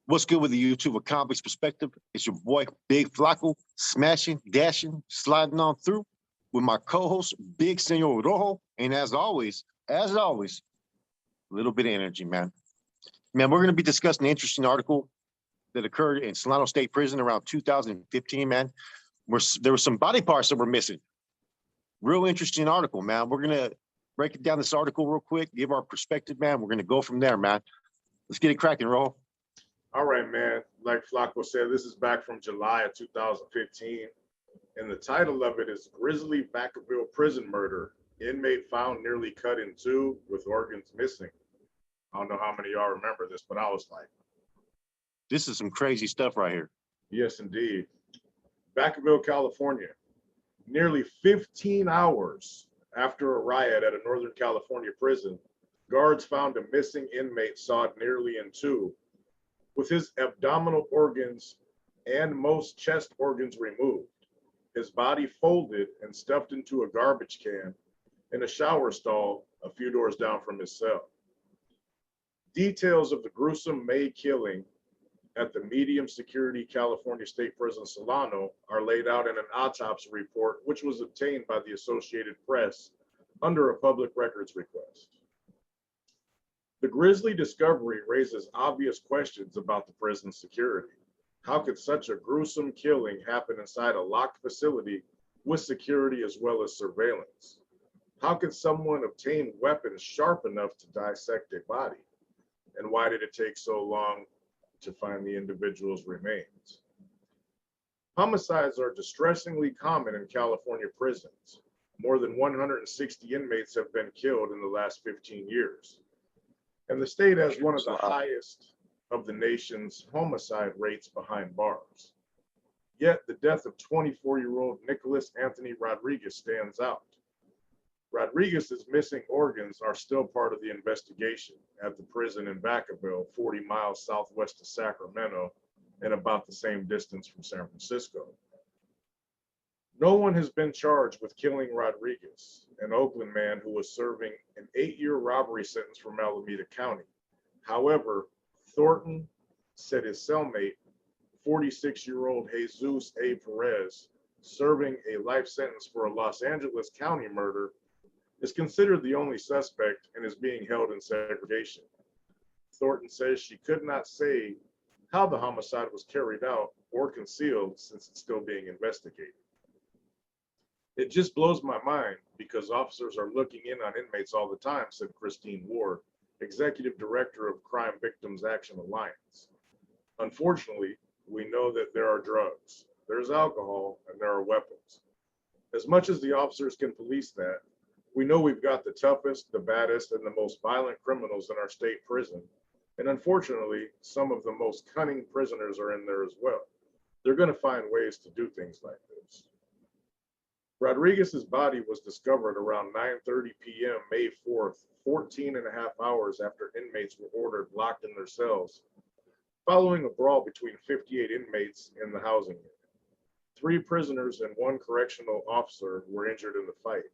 What's good with the YouTube of Comics Perspective? It's your boy, Big Flacco, smashing, dashing, sliding on through with my co-host, Big Senor Rojo. And as always, a little bit of energy, man. Man, we're going to be discussing an interesting article that occurred in Solano State Prison around 2015, man, where there were some body parts that were missing. Real interesting article, man. We're going to break it down, this article real quick, give our perspective, man. We're going to go from there, man. Let's get it cracking, Rojo. All right, man. Like Flacco said, this is back from July of 2015. And the title of it is Grizzly Vacaville Prison Murder. Inmate found nearly cut in two with organs missing. I don't know how many of y'all remember this, but I was like, this is some crazy stuff right here. Yes, indeed. Vacaville, California. Nearly 15 hours after a riot at a Northern California prison, guards found a missing inmate sawed nearly in two, with his abdominal organs and most chest organs removed, his body folded and stuffed into a garbage can in a shower stall a few doors down from his cell. Details of the gruesome May killing at the medium security California State Prison Solano are laid out in an autopsy report, which was obtained by the Associated Press under a public records request. The grisly discovery raises obvious questions about the prison's security. How could such a gruesome killing happen inside a locked facility with security as well as surveillance? How could someone obtain weapons sharp enough to dissect a body? And why did it take so long to find the individual's remains? Homicides are distressingly common in California prisons. More than 160 inmates have been killed in the last 15 years. And the state has one of the highest of the nation's homicide rates behind bars. Yet the death of 24-year-old Nicholas Anthony Rodriguez stands out. Rodriguez's missing organs are still part of the investigation at the prison in Vacaville, 40 miles southwest of Sacramento and about the same distance from San Francisco. No one has been charged with killing Rodriguez, an Oakland man who was serving an 8-year robbery sentence from Alameda County. However, Thornton said his cellmate, 46-year-old Jesus A. Perez, serving a life sentence for a Los Angeles County murder, is considered the only suspect and is being held in segregation. Thornton says she could not say how the homicide was carried out or concealed since it's still being investigated. It just blows my mind because officers are looking in on inmates all the time, said Christine Ward, Executive Director of Crime Victims Action Alliance. Unfortunately, we know that there are drugs, there's alcohol, and there are weapons. As much as the officers can police that, we know we've got the toughest, the baddest, and the most violent criminals in our state prison. And unfortunately, some of the most cunning prisoners are in there as well. They're going to find ways to do things like this. Rodriguez's body was discovered around 9:30 p.m. May 4th, 14 and a half hours after inmates were ordered locked in their cells, following a brawl between 58 inmates in the housing unit. 3 prisoners and 1 correctional officer were injured in the fight.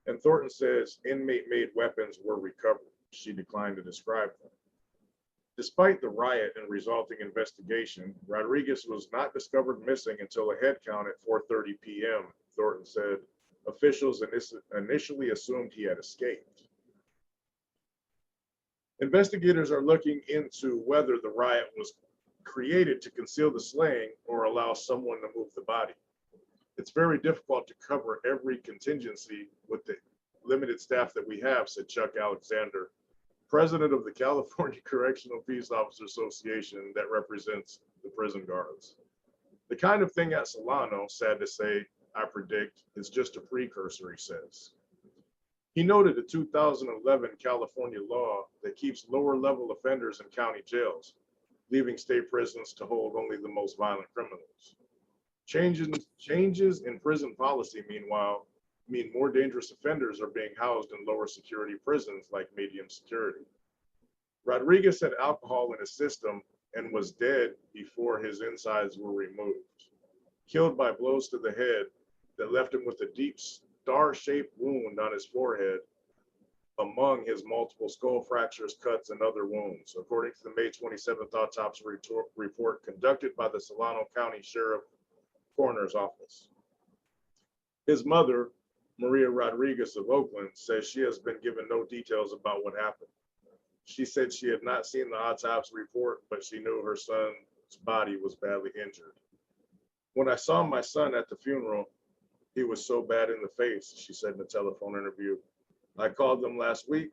And Thornton says inmate-made weapons were recovered. She declined to describe them. Despite the riot and resulting investigation, Rodriguez was not discovered missing until a head count at 4:30 p.m., Thornton said. Officials initially assumed he had escaped. Investigators are looking into whether the riot was created to conceal the slaying or allow someone to move the body. It's very difficult to cover every contingency with the limited staff that we have, said Chuck Alexander, president of the California Correctional Peace Officer Association that represents the prison guards. The kind of thing at Solano, sad to say, I predict, is just a precursor, he says. He noted a 2011 California law that keeps lower-level offenders in county jails, leaving state prisons to hold only the most violent criminals. Changes in prison policy, meanwhile, mean more dangerous offenders are being housed in lower security prisons like medium security. Rodriguez had alcohol in his system and was dead before his insides were removed, killed by blows to the head that left him with a deep star-shaped wound on his forehead among his multiple skull fractures, cuts, and other wounds, according to the May 27th autopsy report conducted by the Solano County Sheriff Coroner's Office. His mother, Maria Rodriguez of Oakland, says she has been given no details about what happened. She said she had not seen the autopsy report, but she knew her son's body was badly injured. When I saw my son at the funeral, he was so bad in the face, she said in a telephone interview. I called them last week.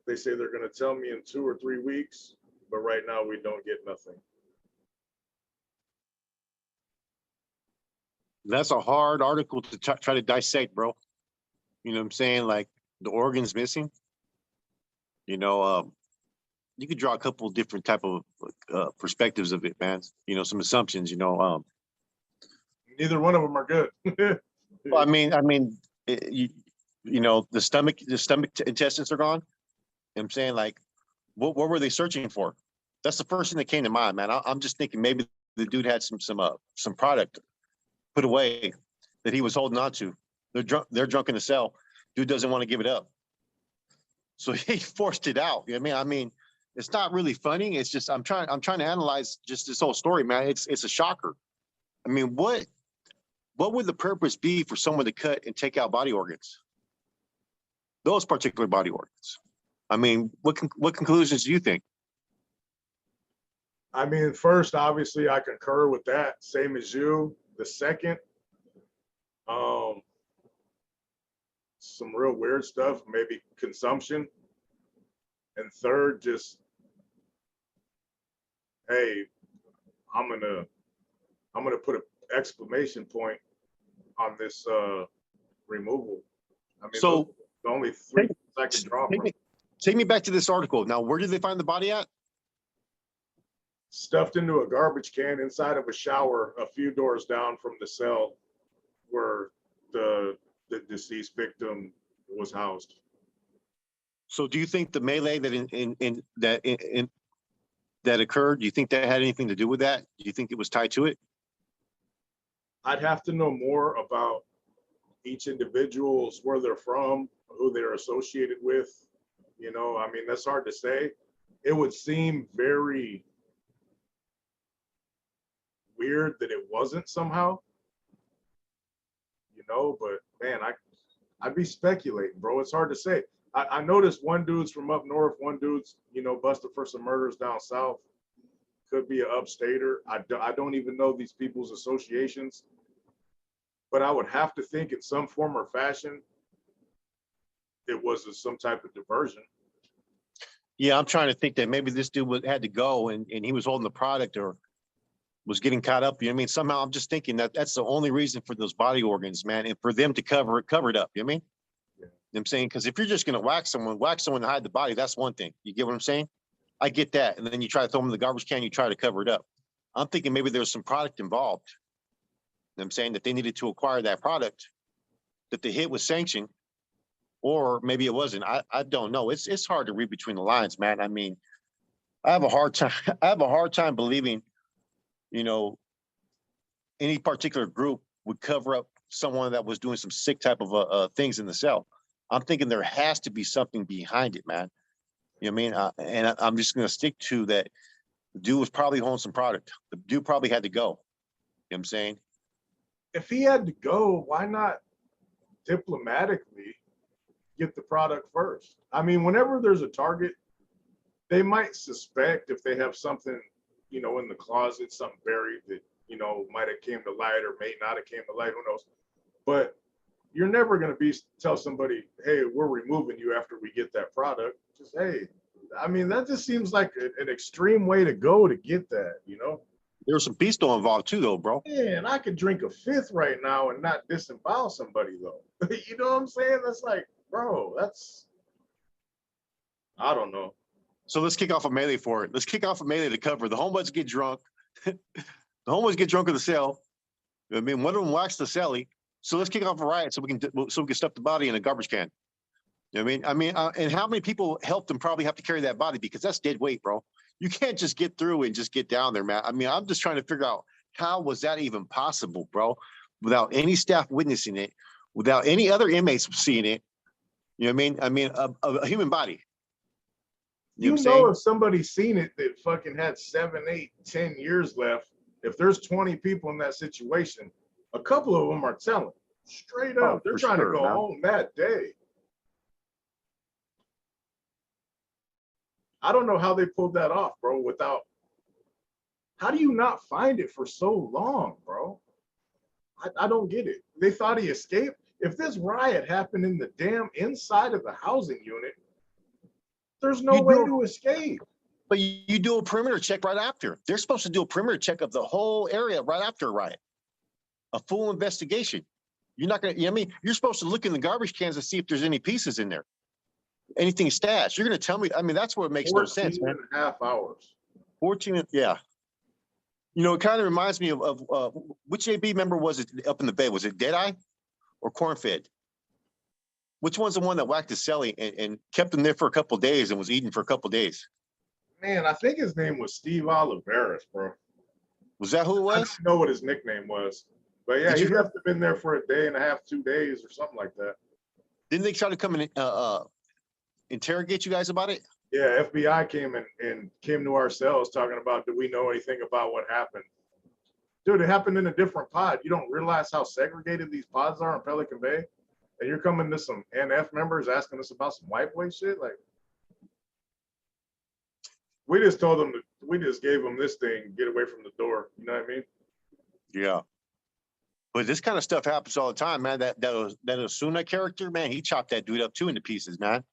They say they're going to tell me in 2 or 3 weeks, but right now we don't get nothing. That's a hard article to try to dissect, bro. You know what I'm saying? Like the organs missing. You know, you could draw a couple of different type of perspectives of it, man. You know, some assumptions. You know, neither one of them are good. well, you know, the stomach intestines are gone. You know what I'm saying, like, what were they searching for? That's the first thing that came to mind, man. I'm just thinking maybe the dude had some product put away that he was holding on to. They're drunk in the cell. Dude doesn't want to give it up, so he forced it out. You know what I mean, it's not really funny. It's just I'm trying to analyze just this whole story, man. It's a shocker. I mean, what would the purpose be for someone to cut and take out body organs? Those particular body organs. I mean, what conclusions do you think? I mean, first, obviously, I concur with that. Same as you. The second, some real weird stuff, maybe consumption. And third, just, hey, I'm gonna put an exclamation point on this removal. I mean, So the only three I can draw from. Take me back to this article. Now, where did they find the body at? Stuffed into a garbage can inside of a shower a few doors down from the cell where the deceased victim was housed. So do you think the melee that occurred, do you think that had anything to do with that? Do you think it was tied to it? I'd have to know more about each individual's, where they're from, who they're associated with. You know, I mean, that's hard to say. It would seem very weird that it wasn't somehow, you know, but man, I'd be speculating, bro. It's hard to say. I noticed one dude's from up north, one dude's, you know, busted for some murders down south. Could be an upstater. I don't even know these people's associations, but I would have to think in some form or fashion it was some type of diversion. Yeah, I'm trying to think that maybe this dude had to go and he was holding the product or was getting caught up. You know what I mean? Somehow I'm just thinking that that's the only reason for those body organs, man, and for them to cover it up. You know what I mean? Yeah. You know what I'm saying? Because if you're just going to whack someone to hide the body, that's one thing. You get what I'm saying? I get that. And then you try to throw them in the garbage can, you try to cover it up. I'm thinking maybe there's some product involved. You know what I'm saying? That they needed to acquire that product, that the hit was sanctioned, or maybe it wasn't. I don't know. It's hard to read between the lines, man. I mean, I have a hard time believing, you know, any particular group would cover up someone that was doing some sick type of things in the cell. I'm thinking there has to be something behind it, man. You know what I mean? And I'm just going to stick to that. The dude was probably holding some product. The dude probably had to go. You know what I'm saying? If he had to go, why not diplomatically get the product first? I mean, whenever there's a target, they might suspect if they have something, you know, in the closet, something buried that, you know, might have came to light or may not have came to light, who knows. But you're never going to tell somebody, hey, we're removing you after we get that product. Just, hey, I mean, that just seems like an extreme way to go to get that, you know? There's some pisto involved too, though, bro. Man, I could drink a fifth right now and not disembowel somebody, though. You know what I'm saying? That's like, bro, I don't know. So let's kick off a melee for it. Let's kick off a melee to cover. The homeboys get drunk. The homeboys get drunk in the cell. I mean, one of them whacks the celly. So let's kick off a riot so we can stuff the body in a garbage can. You know what I mean? And how many people helped them probably have to carry that body, because that's dead weight, bro. You can't just get through and just get down there, man. I mean, I'm just trying to figure out how was that even possible, bro? Without any staff witnessing it, without any other inmates seeing it. You know what I mean? I mean, a human body. You know You what I'm know, saying? if somebody's seen it that fucking had 7, 8, 10 years left, if there's 20 people in that situation, a couple of them are telling straight Oh, up. They're for trying to sure, go man. home that day. I don't know how they pulled that off, bro, without, how do you not find it for so long, bro? I don't get it. They thought he escaped. If this riot happened in the damn inside of the housing unit, there's no You way do, to escape. but you do a perimeter check right after. They're supposed to do a perimeter check of the whole area right after a riot, a full investigation. You're not going to, you know what I mean? You're supposed to look in the garbage cans to see if there's any pieces in there, anything stashed. You're going to tell me, I mean, that's where it makes no 14 sense, man. and a half hours. 14, yeah. You know, it kind of reminds me of which AB member was it up in the Bay? Was it Deadeye or Cornfed? Which one's the one that whacked his celly and kept him there for a couple of days and was eating for a couple of days? Man, I think his name was Steve Oliveris, bro. Was that who it I was? don't know what his nickname was. But yeah, Did he you hear? must have been there for a day and a half, 2 days or something like that. Didn't they try to come and interrogate you guys about it? Yeah, FBI came and came to our cells talking about, do we know anything about what happened? Dude, it happened in a different pod. You don't realize how segregated these pods are in Pelican Bay? And you're coming to some NF members asking us about some white boy shit? Like, we just told them, we just gave them this thing, get away from the door. You know what I mean? Yeah. But this kind of stuff happens all the time, man. That Osuna character, man, he chopped that dude up too into pieces, man.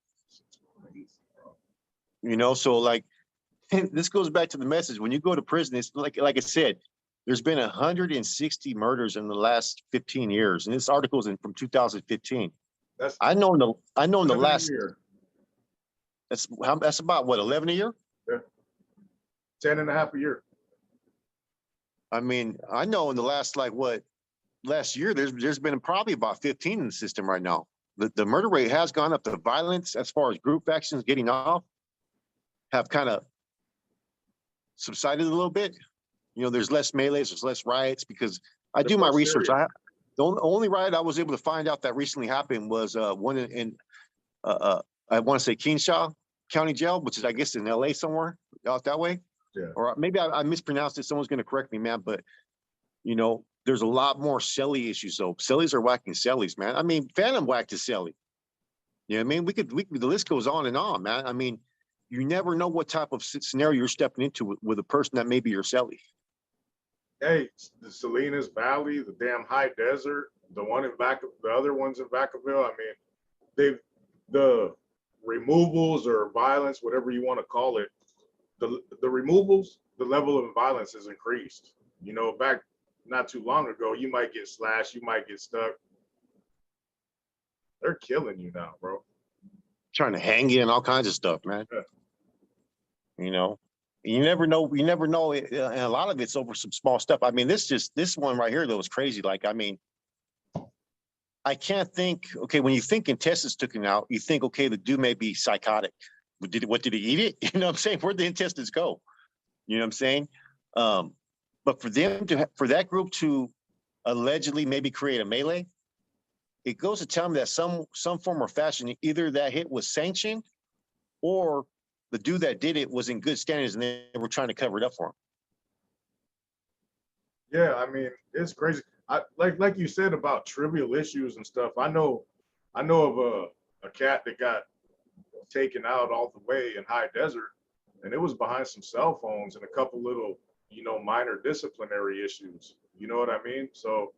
You know, so like this goes back to the message. When you go to prison, it's like I said, there's been 160 murders in the last 15 years. And this article is from 2015. That's I know in the another last year. that's about what, 11 a year? Yeah. 10 and a half a year. I mean, I know in the last last year, there's been probably about 15 in the system right now. The murder rate has gone up. The violence, as far as group actions getting off, have kind of subsided a little bit. You know, there's less melees, there's less riots because I They're do my more research. serious. The only riot I was able to find out that recently happened was one in I want to say Keenshaw County Jail, which is I guess in LA somewhere out that way. Yeah. Or maybe I mispronounced it. Someone's going to correct me, man. But you know, there's a lot more celly issues though. Cellies are whacking cellies, man. I mean, Phantom whacked his celly. You know what I mean? We could the list goes on and on, man. I mean, you never know what type of scenario you're stepping into with a person that may be your celly. Hey, the Salinas Valley, the damn high desert, the one in back, the other ones in Vacaville. I mean, the removals or violence, whatever you want to call it, the removals, the level of violence has increased. You know, back not too long ago, you might get slashed, you might get stuck. They're killing you now, bro. Trying to hang you and all kinds of stuff, man. Yeah. You know, you never know. You never know. And a lot of it's over some small stuff. I mean, this one right here, though, was crazy. Like, I mean, I can't think, okay, when you think intestines took him out, you think, okay, the dude may be psychotic. What did he eat it? You know what I'm saying? Where'd the intestines go? You know what I'm saying? But for for that group to allegedly maybe create a melee, it goes to tell me that some form or fashion, either that hit was sanctioned or the dude that did it was in good standings and they were trying to cover it up for him. Yeah, I mean, it's crazy. I like you said about trivial issues and stuff. I know of a cat that got taken out all the way in high desert, and it was behind some cell phones and a couple little, you know, minor disciplinary issues. You know what I mean? So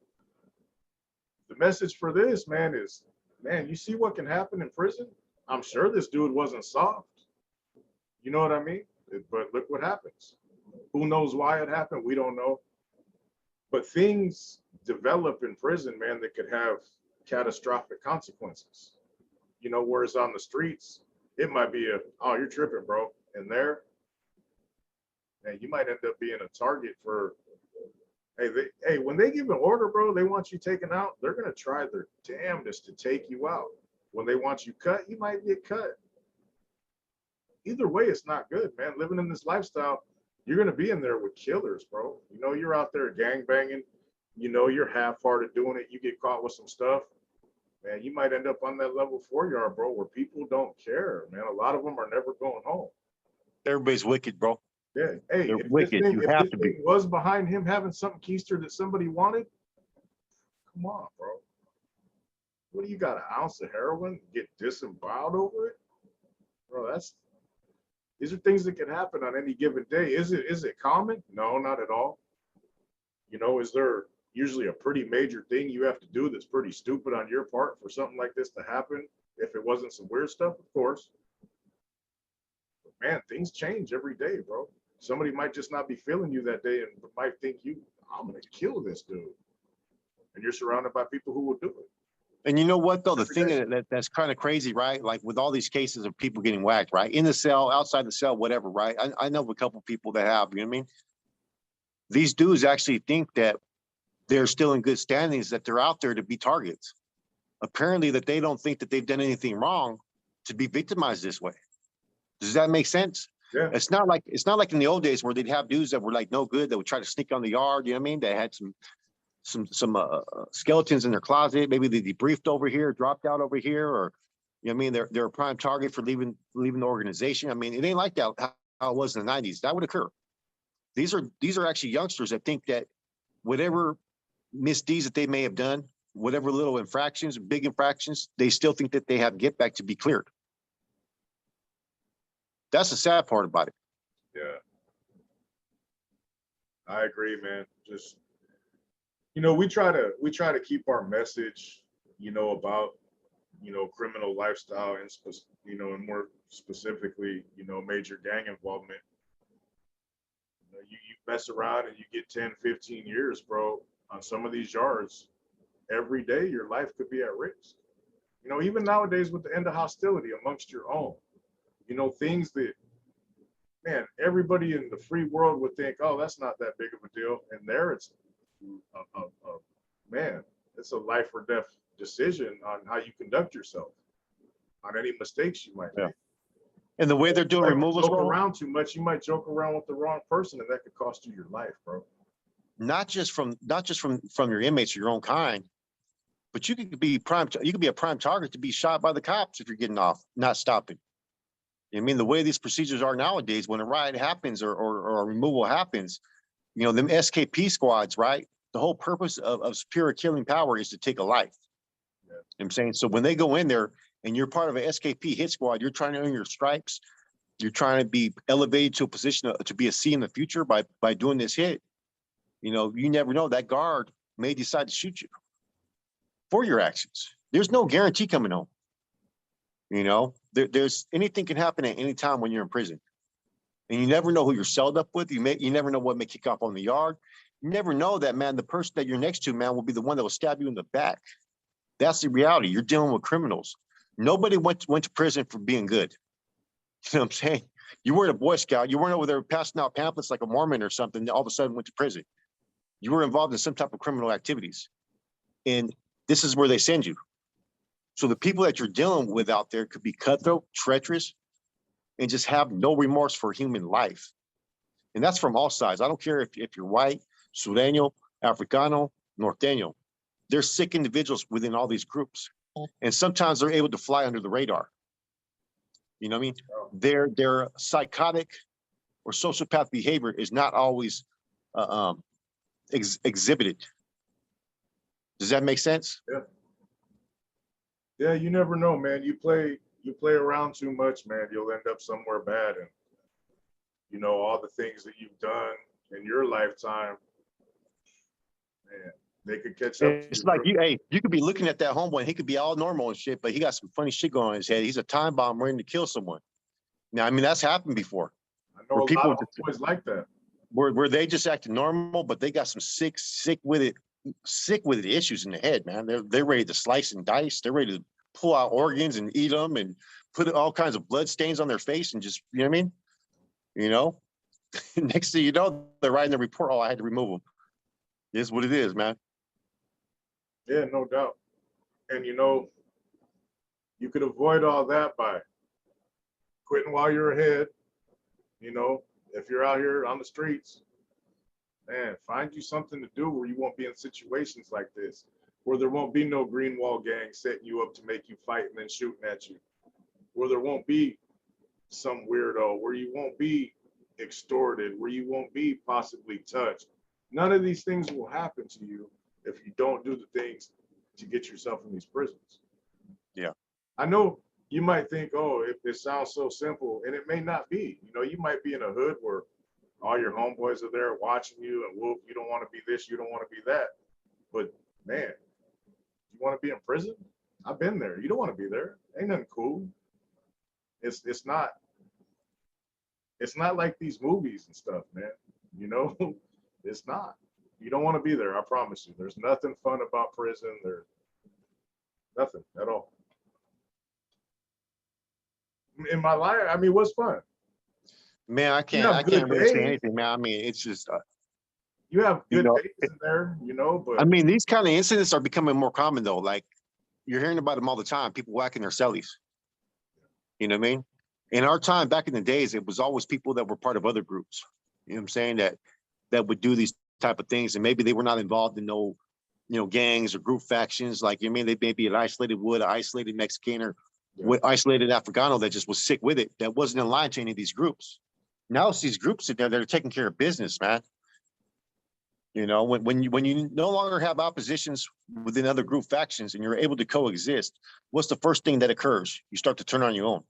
the message for this, man, is, man, you see what can happen in prison? I'm sure this dude wasn't soft. You know what I mean? But look what happens. Who knows why it happened? We don't know. But things develop in prison, man, that could have catastrophic consequences. You know, whereas on the streets, it might be oh, you're tripping, bro. And there, and you might end up being a target for, hey, when they give an order, bro, they want you taken out, they're going to try their damnedest to take you out. When they want you cut, you might get cut. Either way, it's not good, man. Living in this lifestyle, you're going to be in there with killers, bro. You know, you're out there gang banging. You know, you're half-hearted doing it. You get caught with some stuff. man, you might end up on that level 4 yard, bro, where people don't care, man. A lot of them are never going home. Everybody's wicked, bro. Yeah. Hey, They're wicked. You if have this to be. thing was behind him having something keister that somebody wanted, come on, bro. What do you got? An ounce of heroin? Get disemboweled over it? Bro, these are things that can happen on any given day. Is it common? No, not at all. You know, is there usually a pretty major thing you have to do that's pretty stupid on your part for something like this to happen? If it wasn't some weird stuff, of course. But man, things change every day, bro. Somebody might just not be feeling you that day and might think I'm gonna kill this dude. And you're surrounded by people who will do it. And you know what, though? The Every thing day. that's kind of crazy, right? Like with all these cases of people getting whacked, right? In the cell, outside the cell, whatever, right? I know of a couple people that have, you know what I mean? These dudes actually think that they're still in good standings, that they're out there to be targets. Apparently that they don't think that they've done anything wrong to be victimized this way. Does that make sense? Yeah. It's not like in the old days where they'd have dudes that were like no good that would try to sneak on the yard. You know what I mean? They had some skeletons in their closet. Maybe they debriefed over here, dropped out over here, or you know what I mean? They're a prime target for leaving the organization. I mean, it ain't like that how it was in the 90s. That would occur. These are actually youngsters that think that whatever misdeeds that they may have done, whatever little infractions, big infractions, they still think that they have get back to be cleared. That's the sad part about it. Yeah. I agree, man. Just we try to keep our message, about criminal lifestyle and and more specifically, major gang involvement. You mess around and you get 10, 15 years, bro, on some of these yards. Every day your life could be at risk. Even nowadays with the end of hostility amongst your own, things that, man, everybody in the free world would think, oh, that's not that big of a deal. And there it's man, it's a life or death decision on how you conduct yourself, on any mistakes you might make. And the way they're doing removals, joke around too much, you might joke around with the wrong person, and that could cost you your life, bro. Not just from your inmates or your own kind, but you could be a prime target to be shot by the cops if you're getting off, not stopping. I mean, the way these procedures are nowadays, when a riot happens or a removal happens, them SKP squads, right? The whole purpose of superior killing power is to take a life. Yeah. You know what I'm saying? So when they go in there and you're part of an SKP hit squad, you're trying to earn your stripes. You're trying to be elevated to a position to be a C in the future by doing this hit. You never know. That guard may decide to shoot you for your actions. There's no guarantee coming home. There's anything can happen at any time when you're in prison. And you never know who you're celled up with. You never know what may kick off on the yard. You never know that, man, the person that you're next to, man, will be the one that will stab you in the back. That's the reality. You're dealing with criminals. Nobody went to prison for being good. You know what I'm saying? You weren't a Boy Scout. You weren't over there passing out pamphlets like a Mormon or something that all of a sudden went to prison. You were involved in some type of criminal activities. And this is where they send you. So the people that you're dealing with out there could be cutthroat, treacherous, and just have no remorse for human life. And that's from all sides. I don't care if you're white, Solano, Africano, Norteño. They're sick individuals within all these groups. And sometimes they're able to fly under the radar. You know what I mean? Their psychotic or sociopath behavior is not always exhibited. Does that make sense? Yeah. Yeah, you never know, man. You play around too much, man, you'll end up somewhere bad. And all the things that you've done in your lifetime, man, they could catch up. It's like you could be looking at that homeboy and he could be all normal and shit, but he got some funny shit going on in his head. He's a time bomb ready to kill someone. Now, I mean, that's happened before. I know a lot of boys like that. Where they just acting normal, but they got some sick with it issues in the head, man. They're ready to slice and dice. They're ready to pull out organs and eat them and put all kinds of blood stains on their face and just, you know what I mean? Next thing you know, they're writing the report. Oh, I had to remove them. It's what it is, man. Yeah, no doubt. And you could avoid all that by quitting while you're ahead. If you're out here on the streets, man, find you something to do where you won't be in situations like this. where there won't be no green wall gang setting you up to make you fight and then shooting at you, where there won't be some weirdo, where you won't be extorted, where you won't be possibly touched. None of these things will happen to you if you don't do the things to get yourself in these prisons. Yeah. I know you might think, oh, it sounds so simple, and it may not be. You know, you might be in a hood where all your homeboys are there watching you, and whoop, you don't want to be this, you don't want to be that. But man, you want to be in prison? I've been there. You don't want to be there. Ain't nothing cool. It's not like these movies and stuff, man. You know, it's not. You don't want to be there. I promise you. There's nothing fun about prison. There's nothing at all. In my life, I mean, what's fun? Man, I You can't have good really say days. anything, man. I mean, it's just You have you good know, days in there, you know, but I mean, these kind of incidents are becoming more common though. Like you're hearing about them all the time. People whacking their cellies. You know what I mean? In our time, back in the days, it was always people that were part of other groups. You know what I'm saying? That would do these type of things, and maybe they were not involved in no, gangs or group factions. Like you mean, they may be an isolated Wood, an isolated Mexican, or isolated Africano that just was sick with it. That wasn't in line to any of these groups. Now it's these groups that are taking care of business, man. You know, when you no longer have oppositions within other group factions and you're able to coexist, what's the first thing that occurs? You start to turn on your own.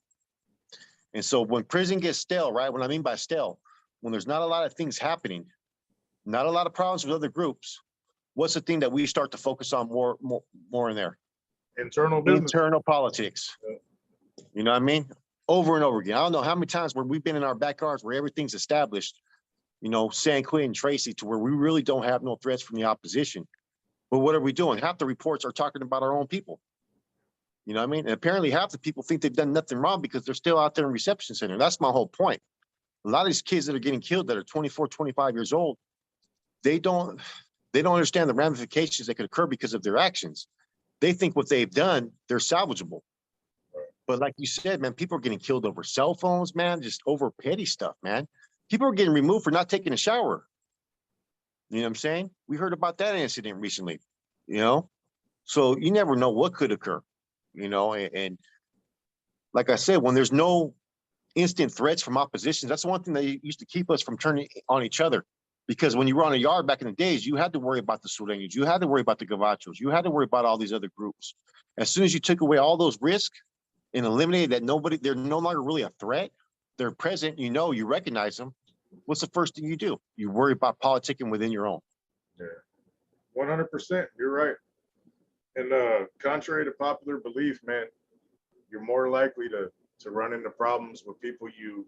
And so when prison gets stale, right? What I mean by stale, when there's not a lot of things happening, not a lot of problems with other groups, what's the thing that we start to focus on more in there? internal business. Internal politics. You know what I mean? Over and over again. I don't know how many times where we've been in our backyards where everything's established, San Quentin, Tracy, to where we really don't have no threats from the opposition. But what are we doing? Half the reports are talking about our own people. You know what I mean? And apparently half the people think they've done nothing wrong because they're still out there in reception center. That's my whole point. A lot of these kids that are getting killed that are 24, 25 years old, they don't understand the ramifications that could occur because of their actions. They think what they've done, they're salvageable. But like you said, man, people are getting killed over cell phones, man, just over petty stuff, man. People are getting removed for not taking a shower. You know what I'm saying? We heard about that incident recently, So you never know what could occur, and like I said, when there's no instant threats from opposition, that's the one thing that used to keep us from turning on each other. Because when you were on a yard back in the days, you had to worry about the Sureños, you had to worry about the Gavachos, you had to worry about all these other groups. As soon as you took away all those risks and eliminated that they're no longer really a threat, they're present, you recognize them. What's the first thing you do? You worry about politicking within your own. Yeah, 100%. You're right. And contrary to popular belief, man, you're more likely to run into problems with people you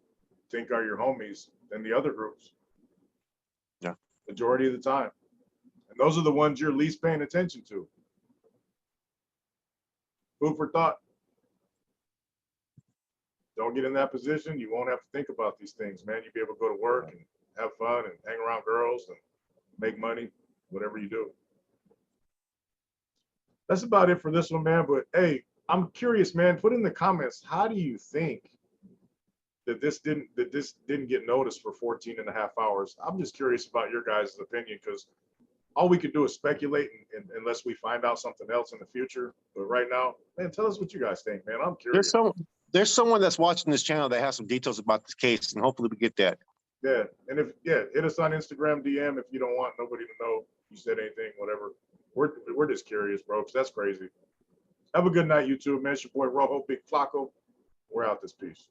think are your homies than the other groups. Yeah. Majority of the time. And those are the ones you're least paying attention to. Food for thought. Don't get in that position. You won't have to think about these things, man. You'll be able to go to work and have fun and hang around girls and make money, whatever you do. That's about it for this one, man. But hey, I'm curious, man. Put in the comments, how do you think that this didn't get noticed for 14 and a half hours? I'm just curious about your guys' opinion, because all we could do is speculate unless we find out something else in the future. But right now, man, tell us what you guys think, man. I'm curious. There's someone that's watching this channel that has some details about this case, and hopefully we get that. Yeah, and hit us on Instagram DM if you don't want nobody to know you said anything, whatever. We're just curious, bro, because that's crazy. Have a good night, YouTube, man. It's your boy Rojo, Big Flacco. We're out this piece.